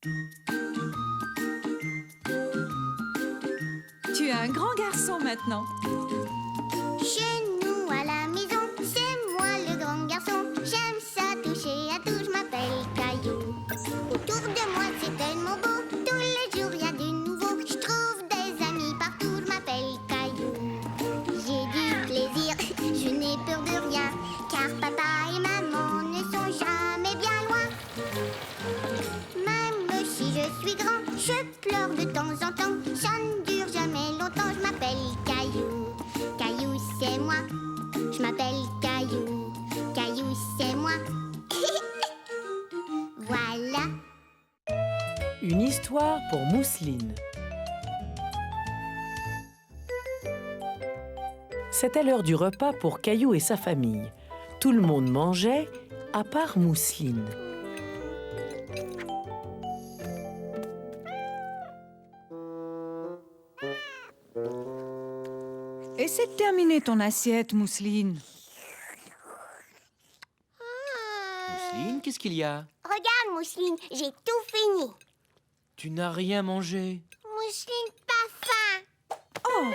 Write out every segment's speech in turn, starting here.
Tu es un grand garçon maintenant. Chez nous à la maison, c'est moi le grand garçon. J'aime ça toucher à tout, je m'appelle Caillou. Autour de moi c'est tellement beau, tous les jours il y a du nouveau. Je trouve des amis partout, je m'appelle Caillou. J'ai du plaisir, je n'ai peur de rien, car papa et maman ne sont jamais bien loin. Même si je suis grand, je pleure de temps en temps. Ça ne dure jamais longtemps, je m'appelle Caillou. Caillou, c'est moi. Je m'appelle Caillou. Caillou, c'est moi. Voilà. Une histoire pour Mousseline. C'était l'heure du repas pour Caillou et sa famille. Tout le monde mangeait, à part Mousseline. Essaie de terminer ton assiette, Mousseline. Mousseline, qu'est-ce qu'il y a? Regarde, Mousseline, j'ai tout fini. Tu n'as rien mangé. Mousseline, pas faim. Oh,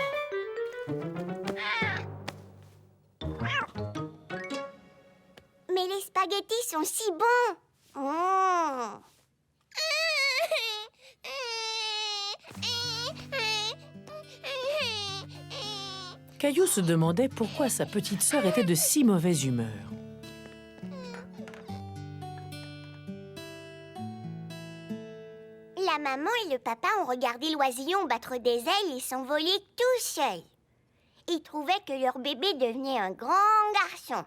Mais les spaghettis sont si bons. Oh. Caillou se demandait pourquoi sa petite sœur était de si mauvaise humeur. La maman et le papa ont regardé l'oisillon battre des ailes et s'envoler tout seuls. Ils trouvaient que leur bébé devenait un grand garçon.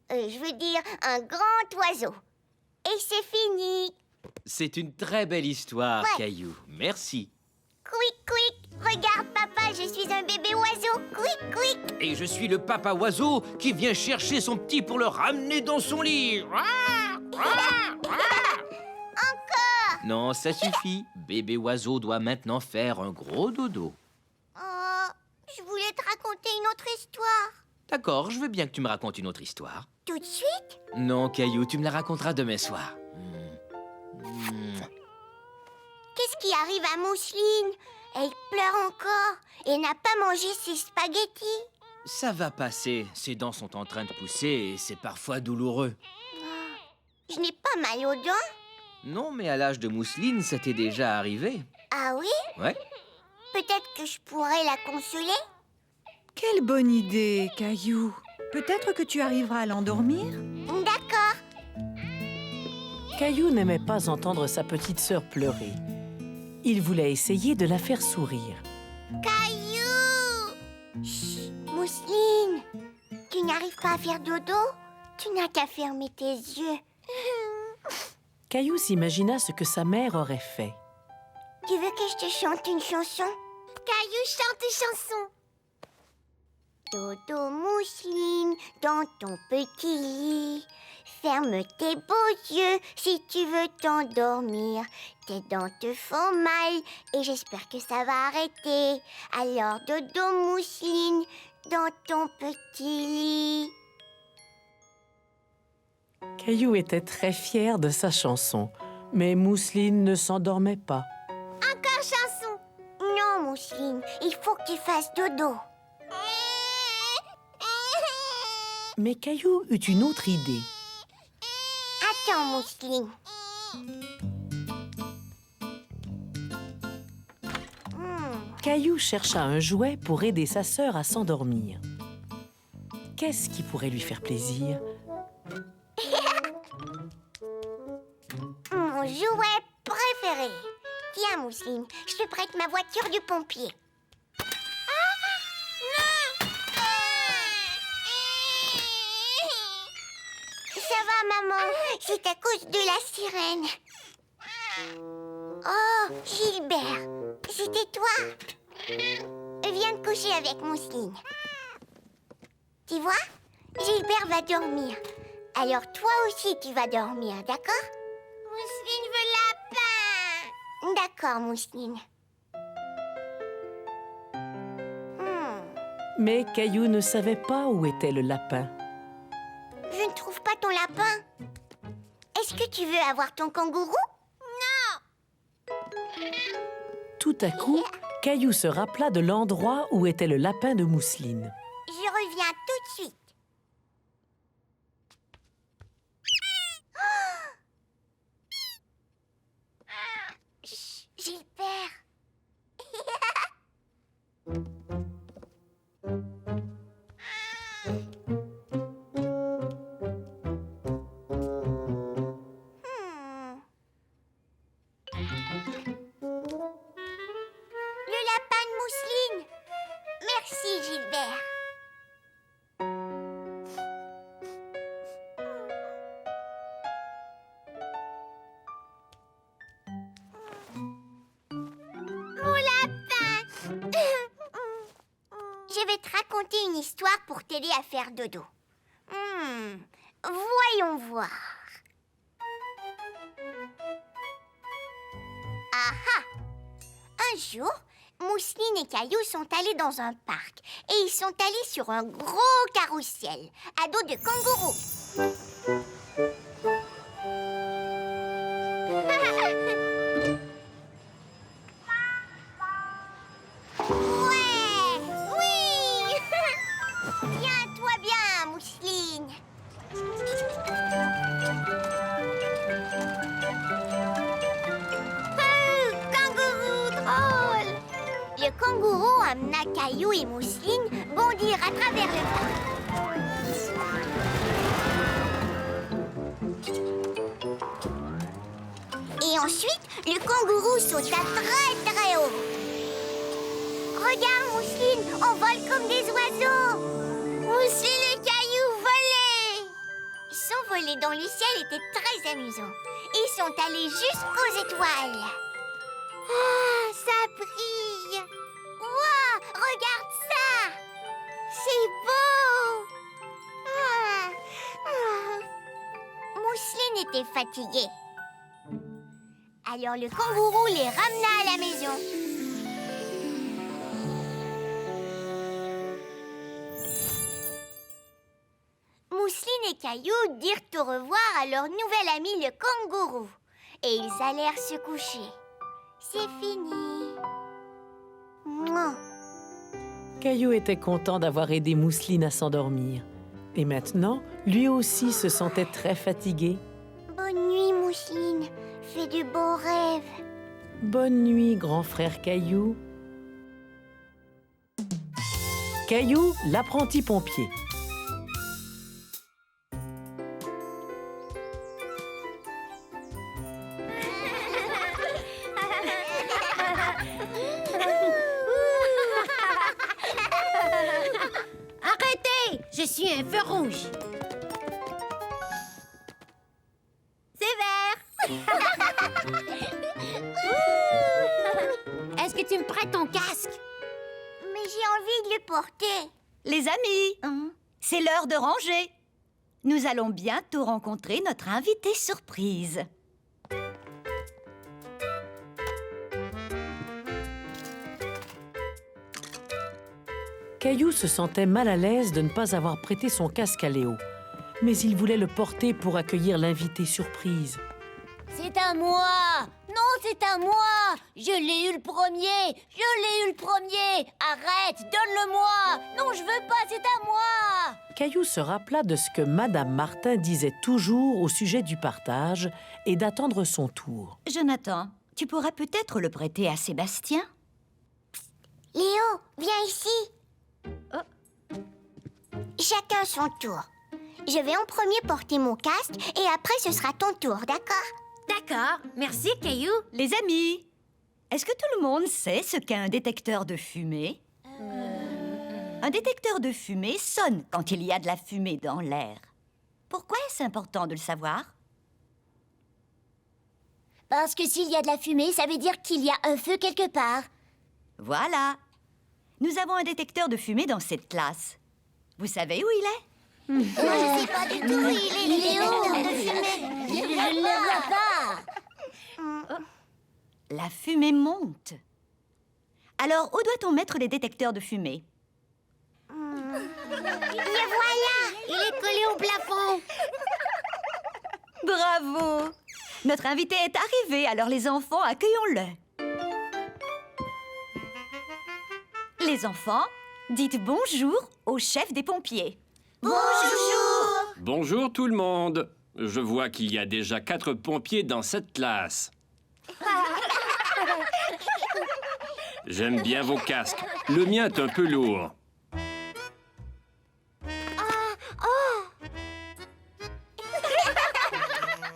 Je veux dire, un grand oiseau. Et c'est fini. C'est une très belle histoire, Ouais. Caillou. Merci. Quick, quick. Regarde, papa, je suis un bébé oiseau. Quick, quick. Et je suis le papa oiseau qui vient chercher son petit pour le ramener dans son lit. Encore. Non, ça suffit. Bébé oiseau doit maintenant faire un gros dodo. Oh, je voulais te raconter une autre histoire. D'accord, je veux bien que tu me racontes une autre histoire. Tout de suite? Non, Caillou, tu me la raconteras demain soir. Qu'est-ce qui arrive à Mousseline? Elle pleure encore et n'a pas mangé ses spaghettis. Ça va passer. Ses dents sont en train de pousser et c'est parfois douloureux. Je n'ai pas mal aux dents. Non, mais à l'âge de Mousseline, ça t'est déjà arrivé. Ah oui? Ouais. Peut-être que je pourrais la consoler? quelle bonne idée, Caillou. Peut-être que tu arriveras à l'endormir. D'accord. Caillou n'aimait pas entendre sa petite sœur pleurer. Il voulait essayer de la faire sourire. Caillou! Chut, Mousseline, tu n'arrives pas à faire dodo? Tu n'as qu'à fermer tes yeux. Caillou s'imagina ce que sa mère aurait fait. Tu veux que je te chante une chanson? Caillou chante une chanson. Dodo Mousseline, dans ton petit lit. Ferme tes beaux yeux si tu veux t'endormir. Tes dents te font mal et j'espère que ça va arrêter. Alors dodo Mousseline, dans ton petit lit. Caillou était très fier de sa chanson, mais Mousseline ne s'endormait pas. Encore chanson. Non Mousseline, il faut que tu fasses dodo. Mais Caillou eut une autre idée. Attends Mousseline. Caillou chercha un jouet pour aider sa sœur à s'endormir. Qu'est-ce qui pourrait lui faire plaisir? Mon jouet préféré. Tiens, Mousseline, je te prête ma voiture du pompier. Ça va, maman. C'est à cause de la sirène. Oh, Gilbert, c'était toi. Viens te coucher avec Mousseline. Tu vois, Gilbert va dormir. Alors toi aussi, tu vas dormir, d'accord? Mousseline veut lapin. D'accord, Mousseline. Mais Caillou ne savait pas où était le lapin. Je ne trouve pas ton lapin. Est-ce que tu veux avoir ton kangourou? Non. Tout à coup, Caillou se rappela de l'endroit où était le lapin de mousseline. Je reviens tout de suite. Chut, Gilbert. Le lapin de mousseline. Merci, Gilbert. Mon lapin. Je vais te raconter une histoire pour t'aider à faire dodo. Voyons voir. Ah ah! Un jour, Mousseline et Caillou sont allés dans un parc et ils sont allés sur un gros carrousel à dos de kangourou. Ouais! Oui! Tiens-toi bien, Mousseline. Kangourou drôle! Le kangourou amena Caillou et Mousseline bondir à travers le parc. Et ensuite, le kangourou sauta très très haut. Regarde, Mousseline, on vole comme des oiseaux. Mousseline et Caillou volaient. S'envoler dans le ciel était très amusant. Ils sont allés jusqu'aux étoiles. Ah, ça brille. Ouah, regarde ça. C'est beau. Mousseline était fatiguée. Alors le kangourou les ramena à la maison. Mousseline et Caillou dirent au revoir à leur nouvel ami le kangourou. Et ils allèrent se coucher. C'est fini. Mouah. Caillou était content d'avoir aidé Mousseline à s'endormir. Et maintenant, lui aussi se sentait très fatigué. Bonne nuit, Mousseline. Fais de beaux rêves. Bonne nuit, grand frère Caillou. Caillou, l'apprenti pompier. Arrêtez! Je suis un feu rouge. C'est vert. Est-ce que tu me prêtes ton casque? Mais j'ai envie de le porter. Les amis, c'est l'heure de ranger. Nous allons bientôt rencontrer notre invité surprise. Caillou se sentait mal à l'aise de ne pas avoir prêté son casque à Léo. Mais il voulait le porter pour accueillir l'invité surprise. C'est à moi! Non, c'est à moi! Je l'ai eu le premier! Je l'ai eu le premier! Arrête! Donne-le-moi! Non, je veux pas, c'est à moi! Caillou se rappela de ce que Madame Martin disait toujours au sujet du partage et d'attendre son tour. Jonathan, tu pourras peut-être le prêter à Sébastien? Léo, viens ici. Chacun son tour. Je vais en premier porter mon casque et après ce sera ton tour, d'accord? D'accord, merci, Caillou. Les amis, est-ce que tout le monde sait ce qu'est un détecteur de fumée? Un détecteur de fumée sonne quand il y a de la fumée dans l'air. Pourquoi est-ce important de le savoir? Parce que s'il y a de la fumée, ça veut dire qu'il y a un feu quelque part. Voilà. Nous avons un détecteur de fumée dans cette classe. Vous savez où il est? Moi, je sais pas du tout où il est, Léo, de fumée. Je ne le vois pas. La fumée monte. Alors, où doit-on mettre les détecteurs de fumée? Le voilà. Il est collé au plafond. Bravo! Notre invité est arrivé, alors les enfants, accueillons-le. Les enfants, dites bonjour au chef des pompiers. Bonjour. Bonjour tout le monde. Je vois qu'il y a déjà 4 pompiers dans cette classe. J'aime bien vos casques. Le mien est un peu lourd.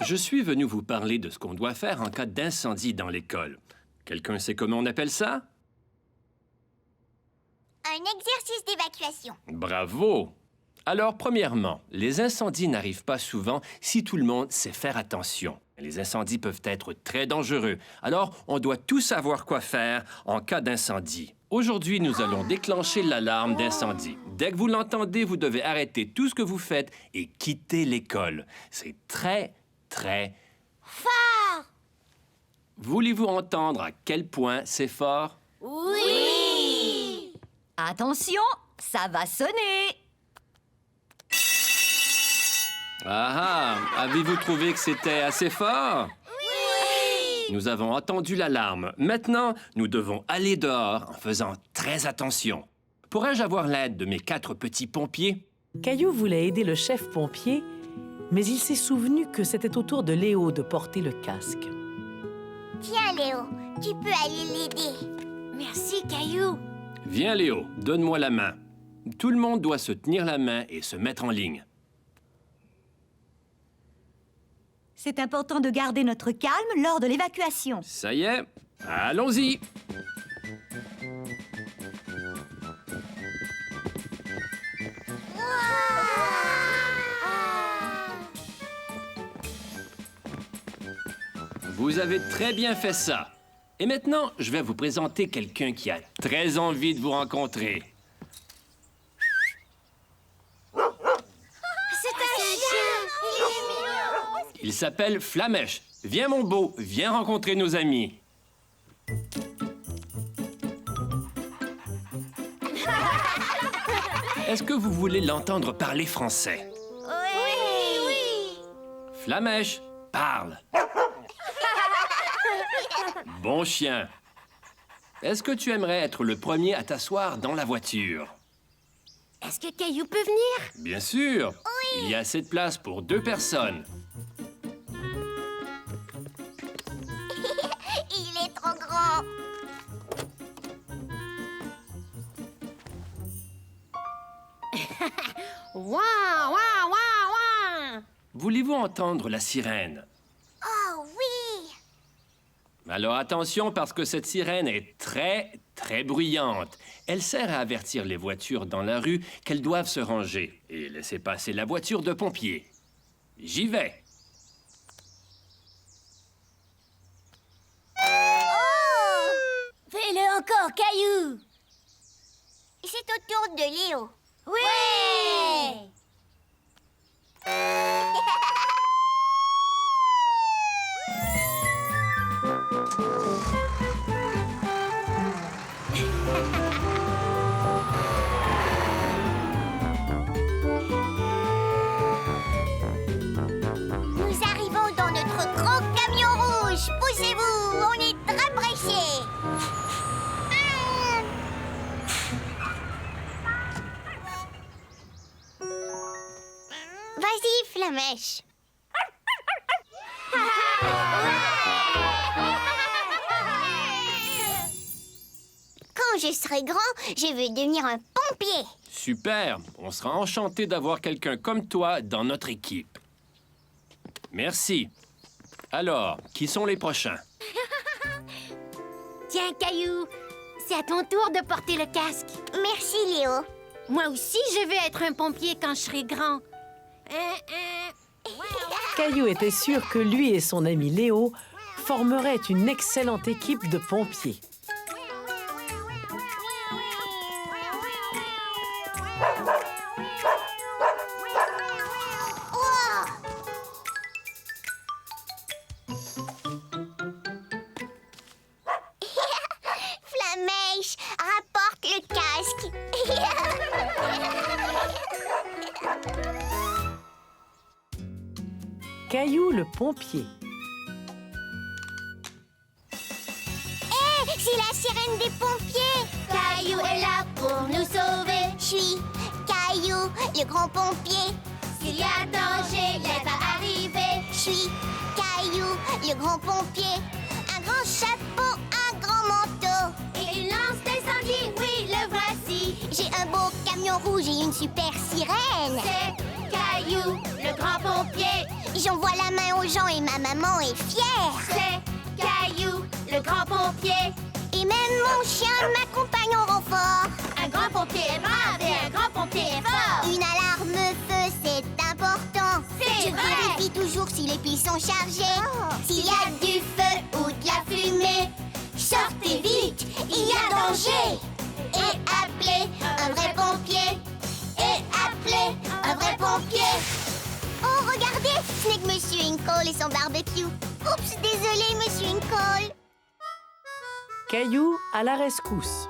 Je suis venu vous parler de ce qu'on doit faire en cas d'incendie dans l'école. Quelqu'un sait comment on appelle ça? Un exercice d'évacuation. Bravo! Alors, premièrement, les incendies n'arrivent pas souvent si tout le monde sait faire attention. Les incendies peuvent être très dangereux. Alors, on doit tous savoir quoi faire en cas d'incendie. Aujourd'hui, nous allons déclencher l'alarme d'incendie. Dès que vous l'entendez, vous devez arrêter tout ce que vous faites et quitter l'école. C'est très, très Fort. Voulez-vous entendre à quel point c'est fort? Oui. Attention, ça va sonner. Ah ah! Avez-vous trouvé que c'était assez fort? Oui. Nous avons entendu l'alarme. Maintenant, nous devons aller dehors en faisant très attention. Pourrais-je avoir l'aide de mes 4 petits pompiers? Caillou voulait aider le chef pompier, mais il s'est souvenu que c'était au tour de Léo de porter le casque. Tiens, Léo, tu peux aller l'aider. Merci, Caillou. Viens, Léo, donne-moi la main. Tout le monde doit se tenir la main et se mettre en ligne. C'est important de garder notre calme lors de l'évacuation. Ça y est, allons-y! Vous avez très bien fait ça. Et maintenant, je vais vous présenter quelqu'un qui a très envie de vous rencontrer. C'est un chien. Il est mignon. Il s'appelle Flamèche. Viens, mon beau, viens rencontrer nos amis. Est-ce que vous voulez l'entendre parler français? Oui. Flamèche, parle. Bon chien. Est-ce que tu aimerais être le premier à t'asseoir dans la voiture? Est-ce que Caillou peut venir? Bien sûr. Il y a assez de place pour 2 personnes. Il est trop grand. Voulez-vous entendre la sirène? Oh oui. Alors attention parce que cette sirène est très, très bruyante. Elle sert à avertir les voitures dans la rue qu'elles doivent se ranger et laisser passer la voiture de pompier. J'y vais. Fais-le encore, Caillou. C'est au tour de Léo. Oui. Nous arrivons dans notre grand camion rouge. Poussez-vous, on est très pressés. Vas-y, Flamèche. Quand je serai grand, je veux devenir un pompier. Super. On sera enchanté d'avoir quelqu'un comme toi dans notre équipe. Merci. Alors, qui sont les prochains? Tiens, Caillou, c'est à ton tour de porter le casque. Merci, Léo. Moi aussi, je vais être un pompier quand je serai grand. Caillou était sûr que lui et son ami Léo formeraient une excellente équipe de pompiers. Flamèche, rapporte le casque. Caillou le pompier. C'est la sirène des pompiers. Caillou Caillou est là pour nous sauver. Je suis Caillou, le grand pompier. S'il y a danger, l'aide va arriver. Je suis Caillou, le grand pompier. Un grand chapeau, un grand manteau. Et une lance d'incendie, oui, le voici. J'ai un beau camion rouge et une super sirène. C'est Caillou, le grand pompier. J'envoie la main aux gens et ma maman est fière. C'est Caillou, le grand pompier. Et même mon chien m'accompagne en renfort. Un grand pompier est brave et un grand pompier est fort. Une alarme feu, c'est important. Je vérifie toujours si les piles sont chargées. S'il y a du feu ou de la fumée, sortez vite, il y a danger. Et appelez un vrai pompier. Et appelez un vrai pompier. Oh, regardez, ce n'est que Monsieur Inkle et son barbecue. Oups, désolé, Monsieur Inkle. Caillou à la rescousse.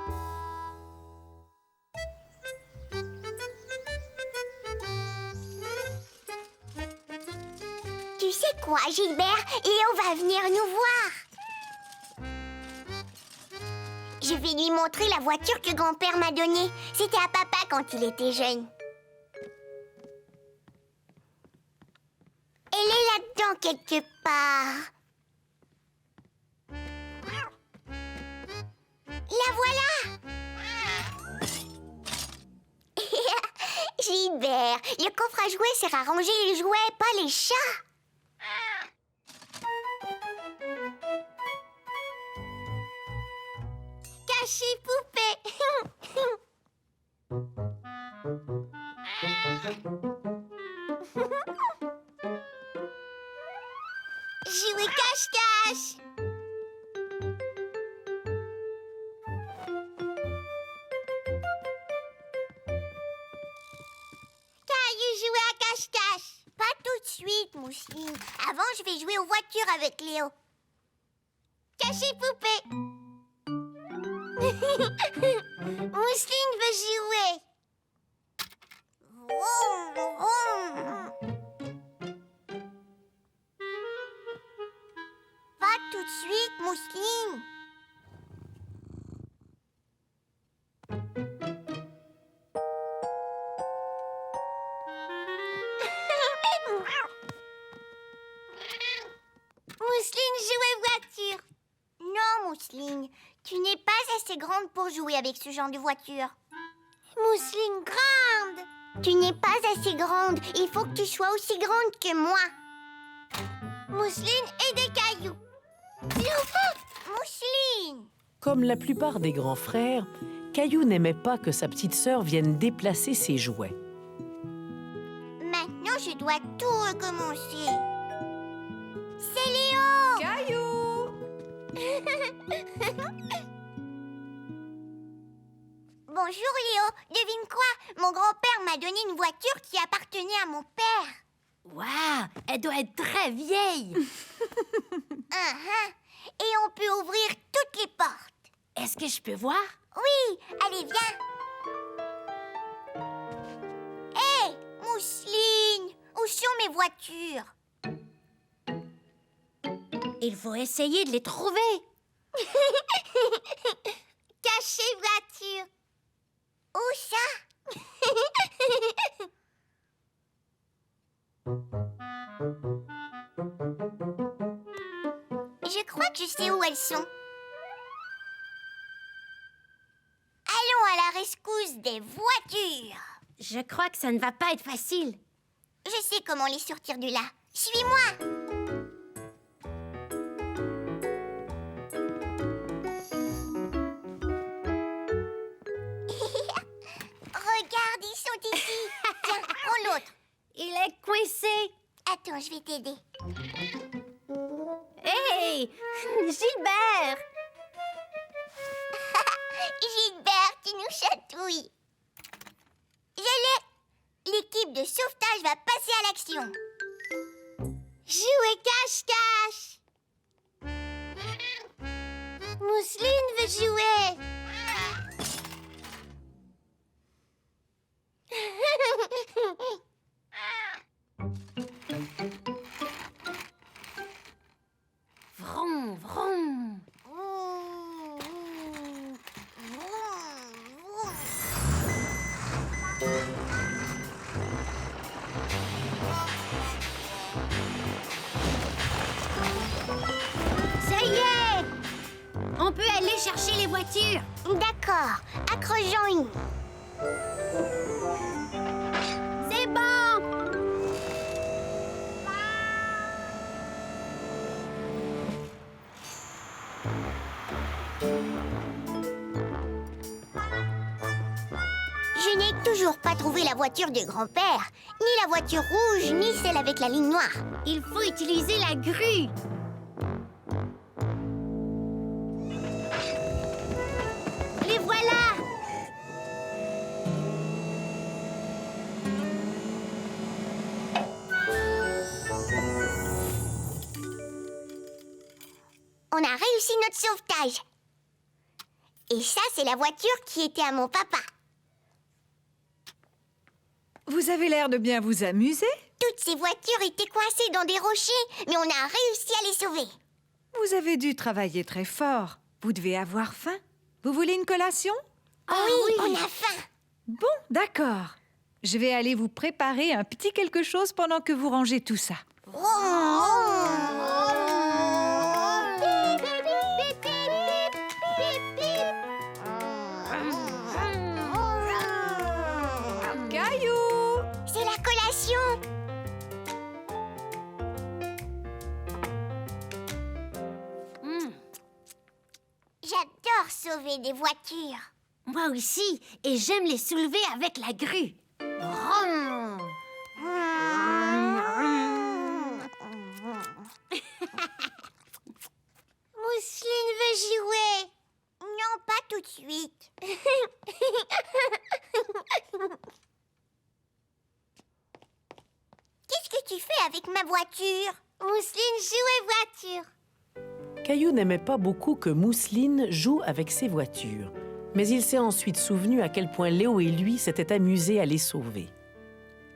Tu sais quoi, Gilbert? Léo va venir nous voir. Je vais lui montrer la voiture que grand-père m'a donnée. C'était à papa quand il était jeune. Elle est là-dedans quelque part. La voilà! Gilbert, le coffre à jouets sert à ranger les jouets, pas les chats. Cachez poupée. Jouer cache-cache. Caillou, jouer à cache-cache. Pas tout de suite, Mousseline. Avant, je vais jouer aux voitures avec Léo. Cachez poupée. Mousseline veut jouer. Vroom, vroom. Pas tout de suite, Mousseline. Mousseline, jouer voiture. Non, Mousseline, tu n'es pas assez grande pour jouer avec ce genre de voiture. Mousseline grande. Tu n'es pas assez grande. Il faut que tu sois aussi grande que moi. Mousseline et des cailloux. Mousseline. Comme la plupart des grands frères, Caillou n'aimait pas que sa petite sœur vienne déplacer ses jouets. Maintenant, je dois tout recommencer. C'est Léo. Caillou! Bonjour Léo. Devine quoi? Mon grand-père m'a donné une voiture qui appartenait à mon père. Waouh, elle doit être très vieille. Et on peut ouvrir toutes les portes. Est-ce que je peux voir? Oui, allez, viens. Hé, Mousseline, où sont mes voitures? Il faut essayer de les trouver. Cachez voiture. Où ça? Je crois que je sais où elles sont. Allons à la rescousse des voitures. Je crois que ça ne va pas être facile. Je sais comment les sortir de là. Suis-moi. Regarde, ils sont ici. Tiens, prends l'autre. Il est coincé. Attends, je vais t'aider. Hey, Gilbert! Gilbert, tu nous chatouilles. Je l'ai. L'équipe de sauvetage va passer à l'action. Jouer cache-cache. Mousseline veut jouer. Vroom, vroom. Vroom, vroom, vroom. on peut aller chercher les voitures. D'accord, accrochons-y. C'est bon. Je n'ai toujours pas trouvé la voiture du grand-père, ni la voiture rouge, ni celle avec la ligne noire. Il faut utiliser la grue. Les voilà. On a réussi notre sauvetage. Et ça, c'est la voiture qui était à mon papa. Vous avez l'air de bien vous amuser. Toutes ces voitures étaient coincées dans des rochers, mais on a réussi à les sauver. Vous avez dû travailler très fort. Vous devez avoir faim. Vous voulez une collation? Oui, on a faim. Bon, d'accord. Je vais aller vous préparer un petit quelque chose pendant que vous rangez tout ça. Caillou! C'est la collation. J'adore sauver des voitures. Moi aussi, et j'aime les soulever avec la grue. Vroom. Mousseline veut jouer. Non, pas tout de suite. Qu'est-ce que tu fais avec ma voiture? Mousseline joue voiture. Caillou n'aimait pas beaucoup que Mousseline joue avec ses voitures. Mais il s'est ensuite souvenu à quel point Léo et lui s'étaient amusés à les sauver.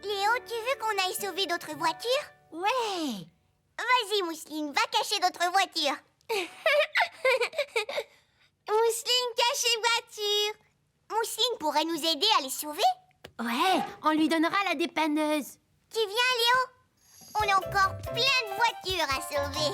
Léo, tu veux qu'on aille sauver d'autres voitures? Ouais. Vas-y, Mousseline, va cacher d'autres voitures. Mousseline, cachez voiture. Mousseline pourrait nous aider à les sauver? Ouais, on lui donnera la dépanneuse. Tu viens, Léo? On a encore plein de voitures à sauver.